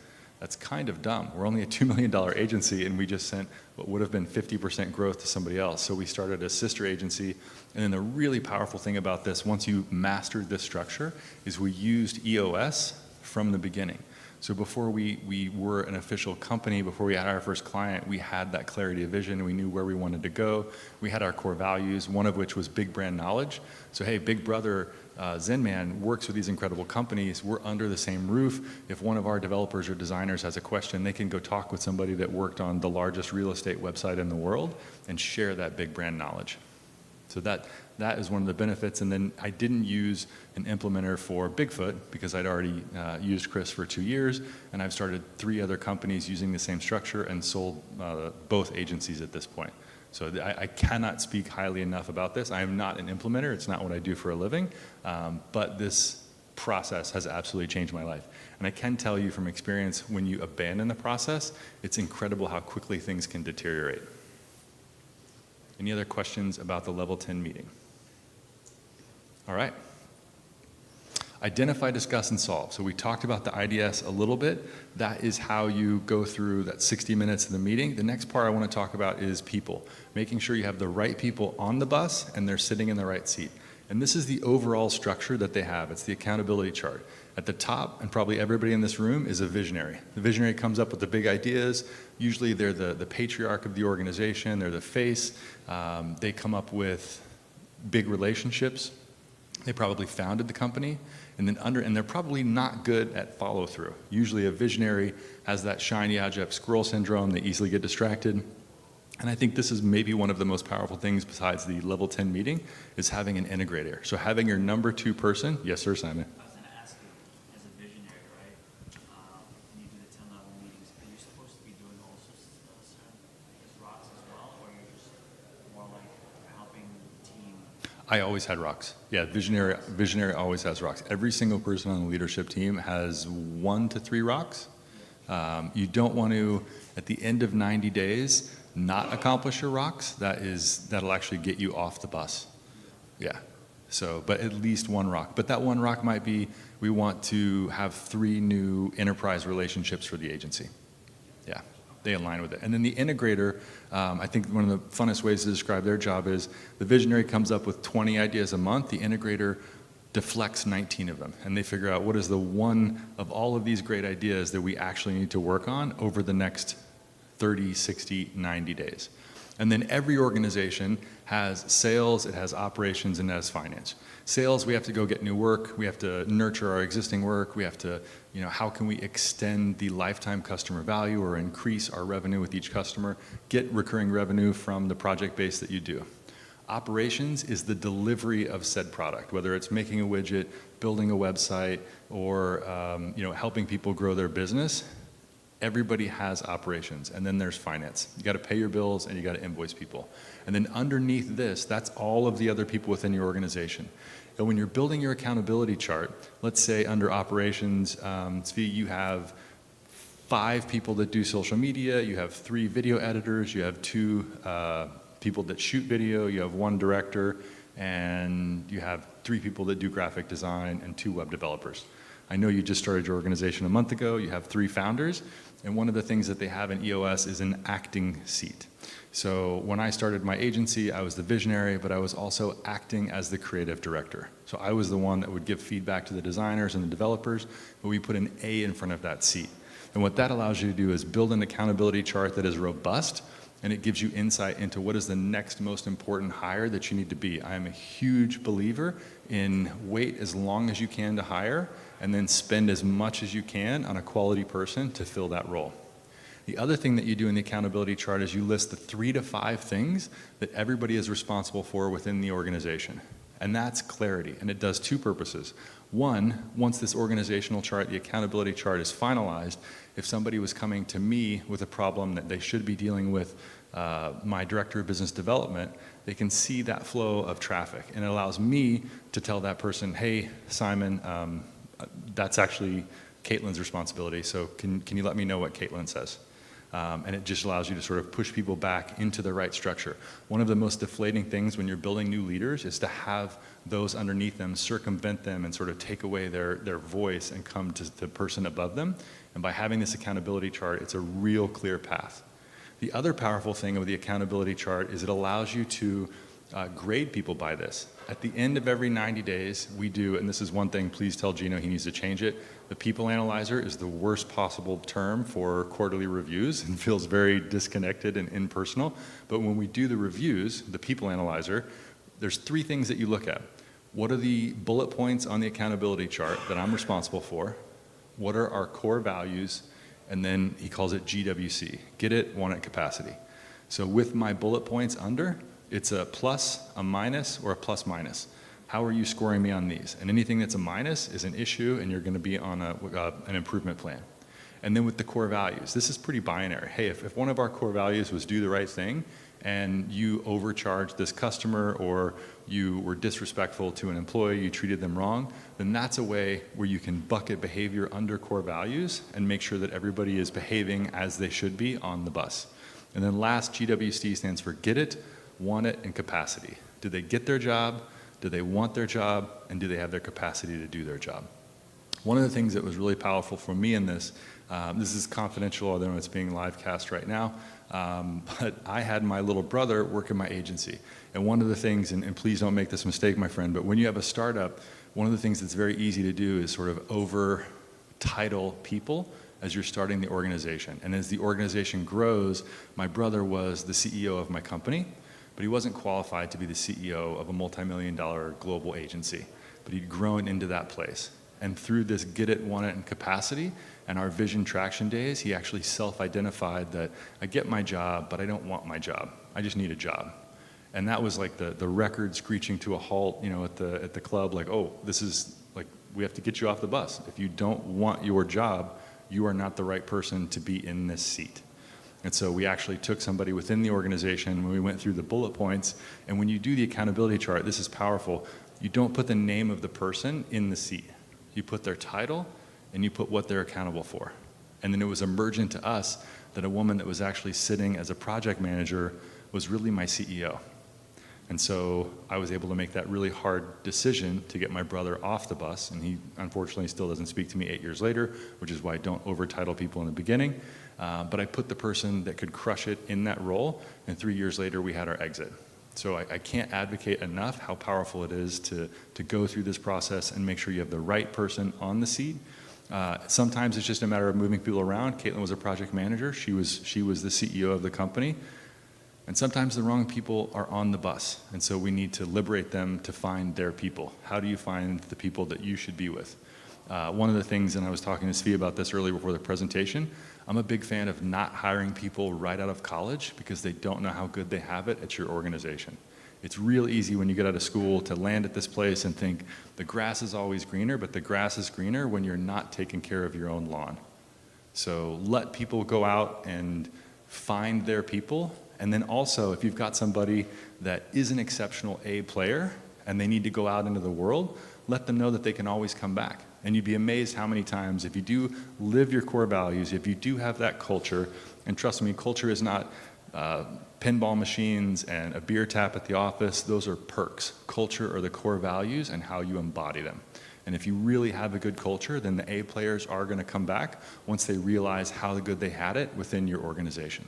kind of dumb. We're only a $2 million agency, and we just sent what would have been 50% growth to somebody else. So we started a sister agency, and then the really powerful thing about this, once you mastered this structure, is we used EOS from the beginning. So before we were an official company, before we had our first client, we had that clarity of vision. We knew where we wanted to go. We had our core values, one of which was big brand knowledge. So hey, big brother Zenman works with these incredible companies. We're under the same roof. If one of our developers or designers has a question, they can go talk with somebody that worked on the largest real estate website in the world and share that big brand knowledge. So that is one of the benefits. And then I didn't use an implementer for Bigfoot because I'd already used Chris for 2 years, and I've started 3 other companies using the same structure and sold both agencies at this point. So I cannot speak highly enough about this. I am not an implementer. It's not what I do for a living, but this process has absolutely changed my life. And I can tell you from experience, when you abandon the process, it's incredible how quickly things can deteriorate. Any other questions about the level 10 meeting? All right. Identify, discuss, and solve. So we talked about the IDS a little bit. That is how you go through that 60 minutes of the meeting. The next part I want to talk about is people. Making sure you have the right people on the bus and they're sitting in the right seat. And this is the overall structure that they have. It's the accountability chart. At the top, and probably everybody in this room, is a visionary. The visionary comes up with the big ideas. Usually they're the patriarch of the organization. They're the face. They come up with big relationships. They probably founded the company. And they're probably not good at follow through. Usually a visionary has that shiny object squirrel syndrome. They easily get distracted. And I think this is maybe one of the most powerful things besides the level 10 meeting is having an integrator. So having your number 2 person. Yes, sir, Simon. I was going to ask you, as a visionary, right, when you do the 10-level meetings, are you supposed to be doing also rocks as well, or you're just more like helping the team? I always had rocks. Yeah, visionary always has rocks. Every single person on the leadership team has 1 to 3 rocks. You don't want to, at the end of 90 days, not accomplish your rocks. That'll actually get you off the bus. Yeah. So, but at least 1 rock. But that 1 rock might be, we want to have 3 new enterprise relationships for the agency. Yeah, they align with it. And then the integrator, I think one of the funnest ways to describe their job is the visionary comes up with 20 ideas a month. The integrator deflects 19 of them. And they figure out what is the one of all of these great ideas that we actually need to work on over the next 30, 60, 90 days. And then every organization has sales, it has operations, and it has finance. Sales, we have to go get new work. We have to nurture our existing work. We have to, how can we extend the lifetime customer value or increase our revenue with each customer, get recurring revenue from the project base that you do. Operations is the delivery of said product, whether it's making a widget, building a website, or helping people grow their business. Everybody has operations, and then there's finance. You got to pay your bills, and you got to invoice people. And then underneath this, that's all of the other people within your organization. And when you're building your accountability chart, let's say under operations, Zvi, you have 5 people that do social media, you have 3 video editors, you have 2 people that shoot video, you have 1 director, and you have 3 people that do graphic design and 2 web developers. I know you just started your organization a month ago, you have 3 founders, and one of the things that they have in EOS is an acting seat. So when I started my agency, I was the visionary, but I was also acting as the creative director. So I was the one that would give feedback to the designers and the developers, but we put an A in front of that seat. And what that allows you to do is build an accountability chart that is robust, and it gives you insight into what is the next most important hire that you need to be. I am a huge believer in wait as long as you can to hire, and then spend as much as you can on a quality person to fill that role. The other thing that you do in the accountability chart is you list the 3 to 5 things that everybody is responsible for within the organization. And that's clarity, and it does 2 purposes. One, once this organizational chart, the accountability chart is finalized, if somebody was coming to me with a problem that they should be dealing with my director of business development, they can see that flow of traffic. And it allows me to tell that person, hey, Simon, that's actually Caitlin's responsibility, so can you let me know what Caitlin says? And it just allows you to sort of push people back into the right structure. One of the most deflating things when you're building new leaders is to have those underneath them circumvent them and sort of take away their voice and come to the person above them. And by having this accountability chart, it's a real clear path. The other powerful thing of the accountability chart is it allows you to grade people by this. At the end of every 90 days, we do, and this is one thing, please tell Gino he needs to change it. The people analyzer is the worst possible term for quarterly reviews and feels very disconnected and impersonal. But when we do the reviews, the people analyzer, there's 3 things that you look at. What are the bullet points on the accountability chart that I'm responsible for? What are our core values? And then he calls it GWC, get it, want it, capacity. So with my bullet points under, it's a plus, a minus, or a plus minus. How are you scoring me on these? And anything that's a minus is an issue, and you're going to be on an improvement plan. And then with the core values, this is pretty binary. Hey, if one of our core values was do the right thing, and you overcharged this customer, or you were disrespectful to an employee, you treated them wrong, then that's a way where you can bucket behavior under core values and make sure that everybody is behaving as they should be on the bus. And then last, GWC stands for get it, want it, and capacity. Do they get their job? Do they want their job? And do they have their capacity to do their job? One of the things that was really powerful for me in this is confidential, although it's being live cast right now, but I had my little brother work in my agency. And one of the things, and please don't make this mistake, my friend, but when you have a startup, one of the things that's very easy to do is sort of over-title people as you're starting the organization. And as the organization grows, my brother was the CEO of my company, but he wasn't qualified to be the CEO of a multi-million-dollar global agency. But he'd grown into that place. And through this get it, want it, and capacity, and our vision traction days, he actually self-identified that I get my job, but I don't want my job. I just need a job. And that was like the record screeching to a halt, at the club, like, oh, this is like, we have to get you off the bus. If you don't want your job, you are not the right person to be in this seat. And so we actually took somebody within the organization when we went through the bullet points. And when you do the accountability chart, this is powerful. You don't put the name of the person in the seat. You put their title and you put what they're accountable for. And then it was emergent to us that a woman that was actually sitting as a project manager was really my CEO. And so I was able to make that really hard decision to get my brother off the bus, and he unfortunately still doesn't speak to me 8 years later, which is why I don't over-title people in the beginning. But I put the person that could crush it in that role, and 3 years later we had our exit. So I can't advocate enough how powerful it is to go through this process and make sure you have the right person on the seat. Sometimes it's just a matter of moving people around. Caitlin was a project manager. She was the CEO of the company. And sometimes the wrong people are on the bus, and so we need to liberate them to find their people. How do you find the people that you should be with? One of the things, and I was talking to Svi about this earlier before the presentation, I'm a big fan of not hiring people right out of college because they don't know how good they have it at your organization. It's real easy when you get out of school to land at this place and think the grass is always greener, but the grass is greener when you're not taking care of your own lawn. So let people go out and find their people. And then also, if you've got somebody that is an exceptional A player and they need to go out into the world, let them know that they can always come back. And you'd be amazed how many times, if you do live your core values, if you do have that culture, and trust me, culture is not pinball machines and a beer tap at the office. Those are perks. Culture are the core values and how you embody them. And if you really have a good culture, then the A players are going to come back once they realize how good they had it within your organization.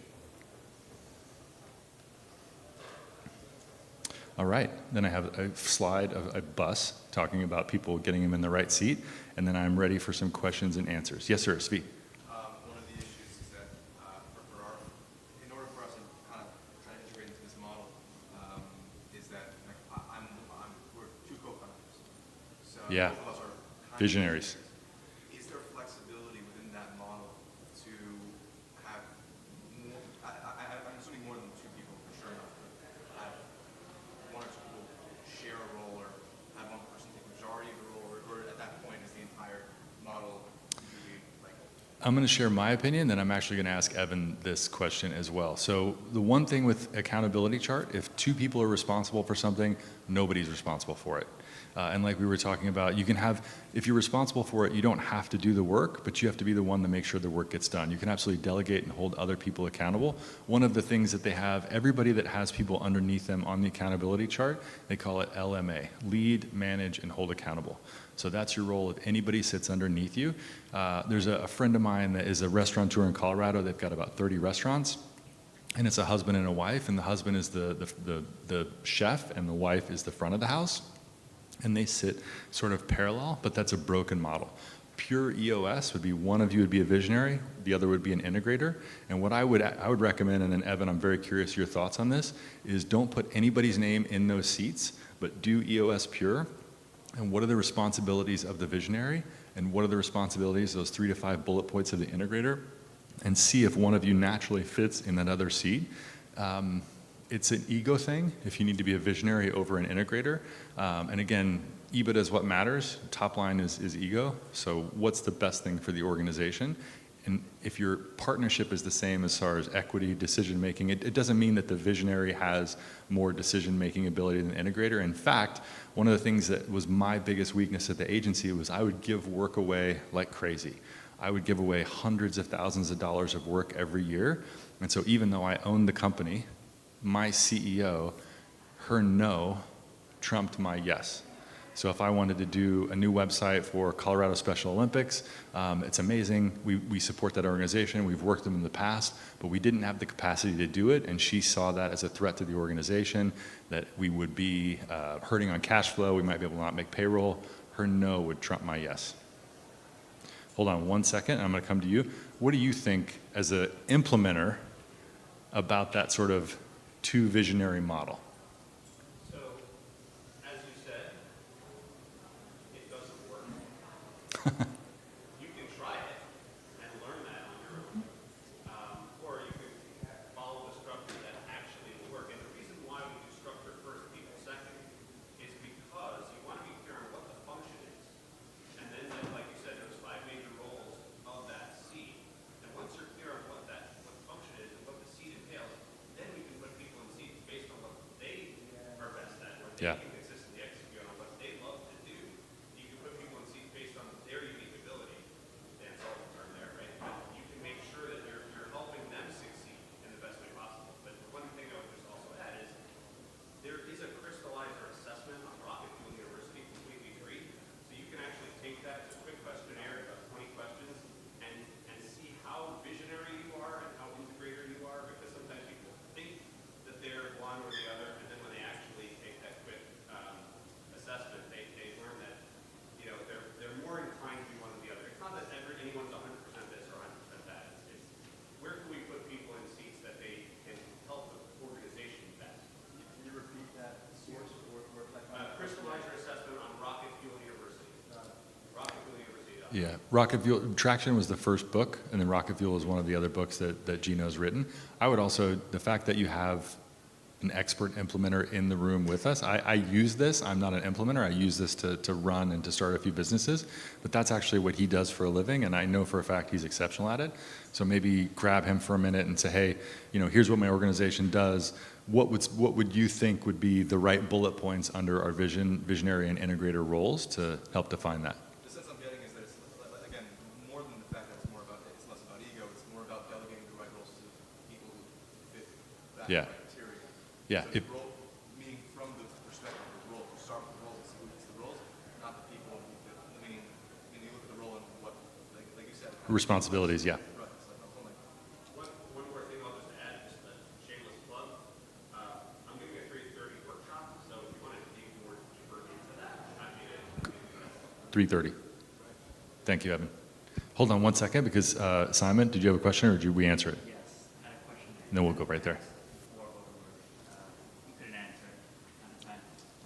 All right, then I have a slide of a bus talking about people getting them in the right seat, and then I'm ready for some questions and answers. Yes, sir, Svi. One of the issues is that in order for us to kind of try to integrate into this model, is that like, we're two co-founders. So Yeah. both of us are kind of Visionaries. Is there flexibility within that model to have more, I'm assuming more than two people for sure enough to have one or two people share a role or have one person take the majority of the role, or at that point is the entire model completely like I'm going to share my opinion, then I'm actually going to ask Evan this question as well. So the one thing with accountability chart, if two people are responsible for something, nobody's responsible for it. And like we were talking about, you can have, if you're responsible for it, you don't have to do the work, but you have to be the one to make sure the work gets done. You can absolutely delegate and hold other people accountable. One of the things that they have, everybody that has people underneath them on the accountability chart, they call it LMA, lead, manage, and hold accountable. So that's your role if anybody sits underneath you. There's a friend of mine that is a restaurateur in Colorado. They've got about 30 restaurants. And it's a husband and a wife, and the husband is the chef, and the wife is the front of the house. And they sit sort of parallel, but that's a broken model. Pure EOS would be one of you would be a visionary, the other would be an integrator. And what I would recommend, and then Evan, I'm very curious your thoughts on this, is don't put anybody's name in those seats, but do EOS pure. And what are the responsibilities of the visionary? And what are the responsibilities, those 3 to 5 bullet points of the integrator? And see if one of you naturally fits in that other seat. It's an ego thing if you need to be a visionary over an integrator. And again, EBITDA is what matters. Top line is ego. So what's the best thing for the organization? And if your partnership is the same as far as equity, decision making, it doesn't mean that the visionary has more decision making ability than the integrator. In fact, one of the things that was my biggest weakness at the agency was I would give work away like crazy. I would give away hundreds of thousands of dollars of work every year. And so even though I owned the company, my CEO, her no trumped my yes. So if I wanted to do a new website for Colorado Special Olympics, it's amazing. We support that organization. We've worked with them in the past, but we didn't have the capacity to do it, and she saw that as a threat to the organization, that we would be hurting on cash flow, we might be able to not make payroll. Her no would trump my yes. Hold on one second, and I'm going to come to you. What do you think, as an implementer, about that sort of two visionary model? So, as you said, it doesn't work. You can try it and learn that on your own, or you can follow the structure that actually will work. And the reason why we do structure first, people second, is because you want to be clear on what the function is. And then, like you said, there's 5 major roles of that seed. And once you're clear on what the function is and what the seed entails, then we can put people in seats based on what they are best at, what they Yeah. can consistently execute on, what they love to do. You can put people in seats based on their unique ability. Dan's all the term there, right? But you can make sure that you're helping them succeed in the best way possible. But one thing I would just also add is there is a crystallizer assessment on Rocket Fuel University, completely free. So you can actually take that. It's a quick questionnaire, about 20 questions, and see how visionary you are and how integrator you are, because sometimes people think that they're one or the other, and then when they actually take that quick assessment, they learn that, you know, they're more inclined to be one or the other. It's not that anyone's 100% this or 100% that. It's where can we put people in seats that they can help the organization best. Can you repeat that source or Crystallizer assessment on Rocket Fuel University. Rocket Fuel University. Yeah, Rocket Fuel, Traction was the first book, and then Rocket Fuel is one of the other books that Gino's written. I would also, the fact that you have an expert implementer in the room with us. I use this. I'm not an implementer. I use this to run and to start a few businesses, but that's actually what he does for a living, and I know for a fact he's exceptional at it. So maybe grab him for a minute and say, hey, here's what my organization does. What would you think would be the right bullet points under our visionary and integrator roles to help define that? The sense I'm getting is that it's, again, more than the fact that it's less about ego, it's more about delegating the right roles to people who fit that Yeah. criteria. Yeah. So the role, meaning from the perspective of the role, to start with the roles, it's the roles, not the people who fit. Meaning, you look at the role and what, like you said. Responsibilities, yeah. Right. It's like, I'm like, One more thing I'll just add, just a shameless plug. I'm giving a 3:30 workshop, so if you want to dig more deeper into that, I'm happy to. 3:30. Thank you, Evan. Hold on one second, because Simon, did you have a question, or did we answer it? Yes, I had a question. And then we'll go right there. Before, you couldn't answer it at the time. I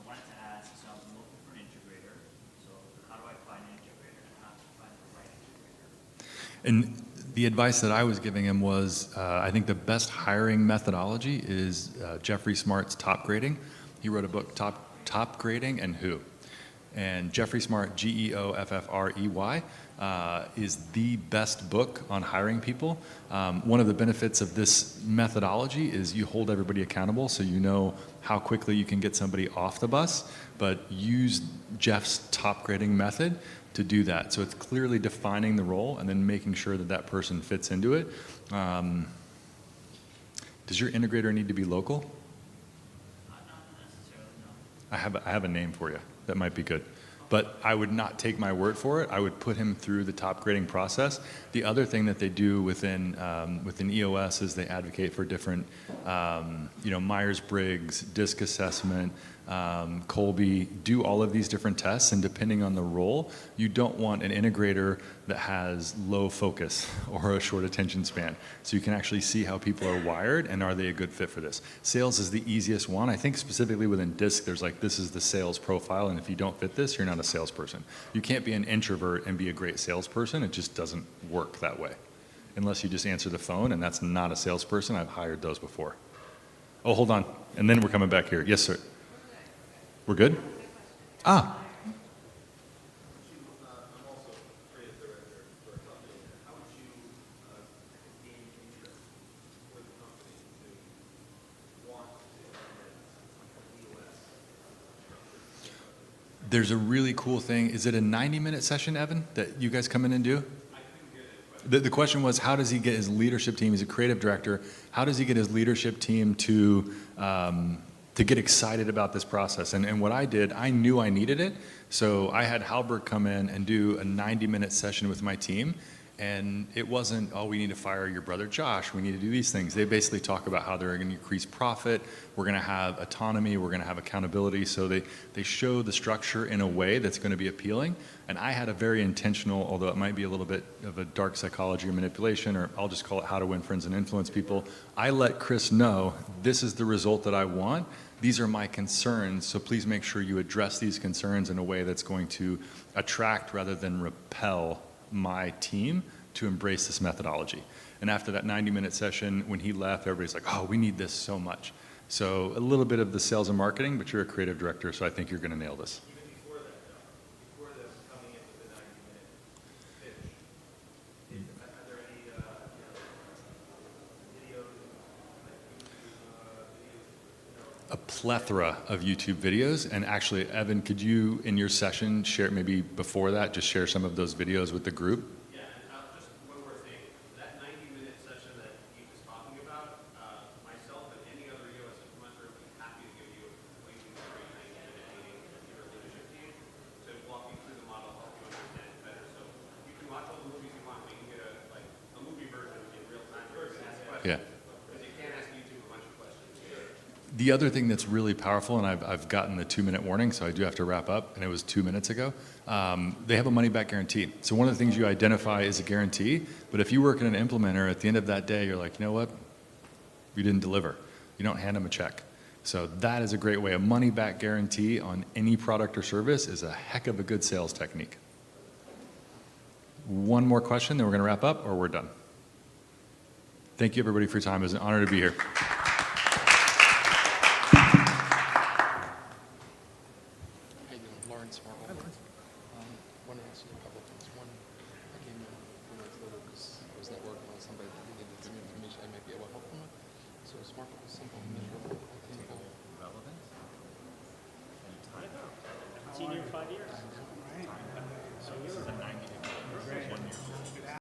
wanted to ask, so I'm looking for an integrator. So how do I find an integrator, and how to find the right integrator? And the advice that I was giving him was, I think the best hiring methodology is Jeffrey Smart's Top Grading. He wrote a book, Top Grading and Who. And Jeffrey Smart, Geoffrey, is the best book on hiring people. One of the benefits of this methodology is you hold everybody accountable, so you know how quickly you can get somebody off the bus, but use Jeff's top grading method to do that. So it's clearly defining the role and then making sure that that person fits into it. Does your integrator need to be local? Not necessarily, no. I have a name for you that might be good. But I would not take my word for it. I would put him through the top grading process. The other thing that they do within EOS is they advocate for different, Myers-Briggs, DISC assessment, Colby, do all of these different tests, and depending on the role, you don't want an integrator that has low focus or a short attention span. So you can actually see how people are wired and are they a good fit for this. Sales is the easiest one. I think specifically within DISC, there's like, this is the sales profile, and if you don't fit this, you're not a salesperson. You can't be an introvert and be a great salesperson. It just doesn't work that way. Unless you just answer the phone, and that's not a salesperson. I've hired those before. Oh, hold on. And then we're coming back here. Yes, sir. We're good? Ah. I'm also creative director for a company. How would you gain interest for the company to want to implement EOS? There's a really cool thing. Is it a 90-minute session, Evan, that you guys come in and do? The question was, how does he get his leadership team? He's a creative director. How does he get his leadership team to get excited about this process? And what I did, I knew I needed it. So I had Halberg come in and do a 90-minute session with my team. And it wasn't, oh, we need to fire your brother Josh. We need to do these things. They basically talk about how they're going to increase profit. We're going to have autonomy. We're going to have accountability. So they show the structure in a way that's going to be appealing. And I had a very intentional, although it might be a little bit of a dark psychology or manipulation, or I'll just call it how to win friends and influence people. I let Chris know, this is the result that I want. These are my concerns. So please make sure you address these concerns in a way that's going to attract rather than repel my team to embrace this methodology. And after that 90-minute session, when he left, everybody's like, oh, we need this so much. So a little bit of the sales and marketing, but you're a creative director, so I think you're going to nail this. Even before that, though, before them coming in with the 90-minute pitch, are there any videos, like YouTube videos? A plethora of YouTube videos. And actually, Evan, could you, in your session, share maybe before that, just share some of those videos with the group? Yeah, and just one more thing. That 90-minute session that he was talking about, myself and any other EOS implementer would be happy to give you a completely free 90-minute meeting with your leadership team to walk you through the model, help you understand it better. So you can watch all the movies you want. We can get a movie version in real time where you can ask questions. Yeah. Because you can't ask YouTube a bunch of questions. The other thing that's really powerful, and I've gotten the 2-minute warning, so I do have to wrap up, and it was 2 minutes ago. They have a money-back guarantee. So one of the things you identify is a guarantee, but if you work in an implementer, at the end of that day, you're like, you know what? You didn't deliver. You don't hand them a check. So that is a great way. A money-back guarantee on any product or service is a heck of a good sales technique. One more question, then we're going to wrap up, or we're done. Thank you, everybody, for your time. It was an honor to be here. ask you a couple of things. One, I came in when I told her because I was networking with somebody that needed some information I might be able to help them with. So SMART goals, simple, measurable, attainable. Relevant. And time. Haven't seen you in 5 years. So this is a 90-day program, 1 year.